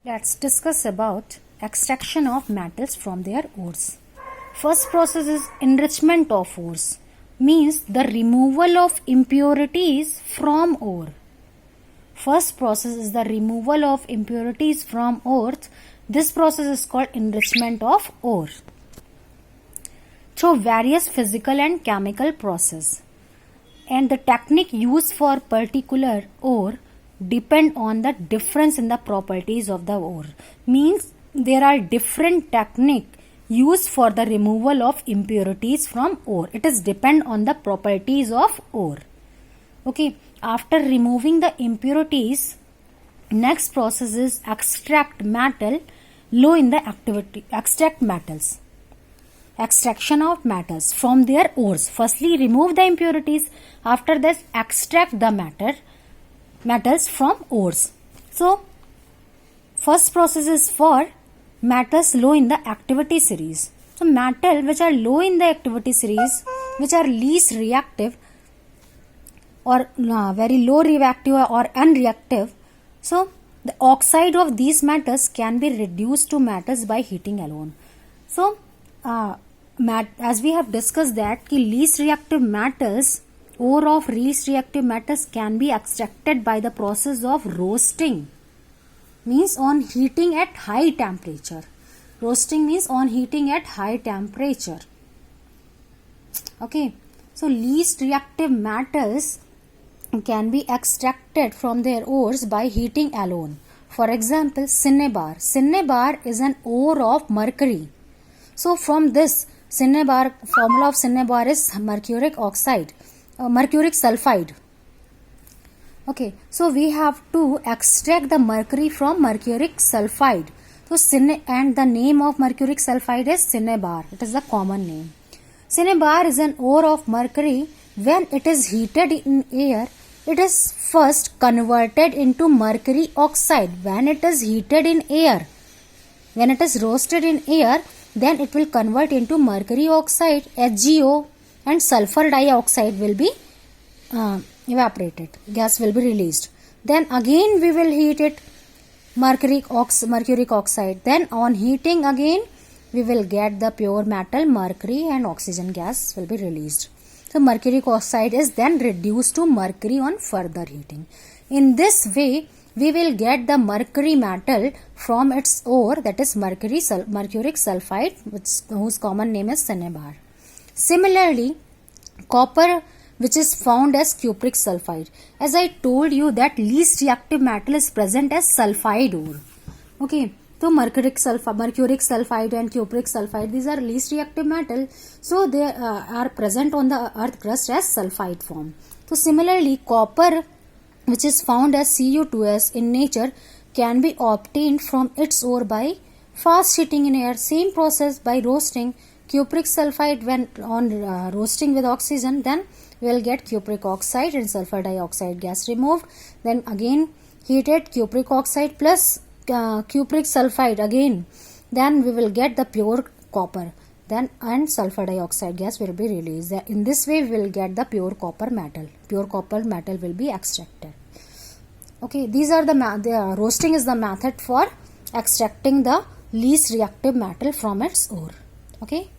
Let's discuss about extraction of metals from their ores. First process is enrichment of ores, means the removal of impurities from ore. First process is the removal of impurities from ores. This process is called enrichment of ore. Through various physical and chemical process, and the technique used for particular ore depend on the difference in the properties of the ore. Means there are different technique used for the removal of impurities from ore. It is depend on the properties of ore. Okay, after removing the impurities, next process is extract metal low in the activity. Extract metals. Extraction of metals from their ores. Firstly, remove the impurities. After that, extract the metals from ores. So, first process is for metals low in the activity series. So, metal which are low in the activity series, which are least reactive or very low reactive or unreactive. So, the oxide of these metals can be reduced to metals by heating alone. So, as we have discussed that least reactive metals, ore of least reactive metals can be extracted by the process of roasting, means on heating at high temperature. Roasting means on heating at high temperature. Okay, so least reactive metals can be extracted from their ores by heating alone. For example, cinnabar. Cinnabar is an ore of mercury. So from this cinnabar, formula of cinnabar is mercuric sulfide. Okay, so we have to extract the mercury from mercuric sulfide. So and the name of mercuric sulfide is cinnabar. It is the common name. Cinnabar is an ore of mercury. When it is heated in air, it is first converted into mercury oxide. When it is heated in air, when it is roasted in air, then it will convert into mercury oxide, HgO, and sulfur dioxide will be evaporated. Gas will be released. Then again we will heat it, mercuric oxide. Then on heating again, we will get the pure metal mercury and oxygen gas will be released. So mercuric oxide is then reduced to mercury on further heating. In this way, we will get the mercury metal from its ore, that is mercuric sulfide, whose common name is cinnabar. Similarly, copper, which is found as cupric sulfide. As I told you that least reactive metal is present as sulfide ore. Okay, so mercuric sulfide and cupric sulfide, these are least reactive metal. So they are present on the earth crust as sulfide form. So similarly, copper, which is found as Cu2s in nature, can be obtained from its ore by fast heating in air. Same process by roasting. Cupric sulfide, when on roasting with oxygen, then we will get cupric oxide and sulfur dioxide gas removed. Then again heated cupric oxide plus cupric sulfide again. Then we will get the pure copper. Then and sulfur dioxide gas will be released. In this way we will get the pure copper metal. Pure copper metal will be extracted. Okay, these are the roasting is the method for extracting the least reactive metal from its ore. Okay.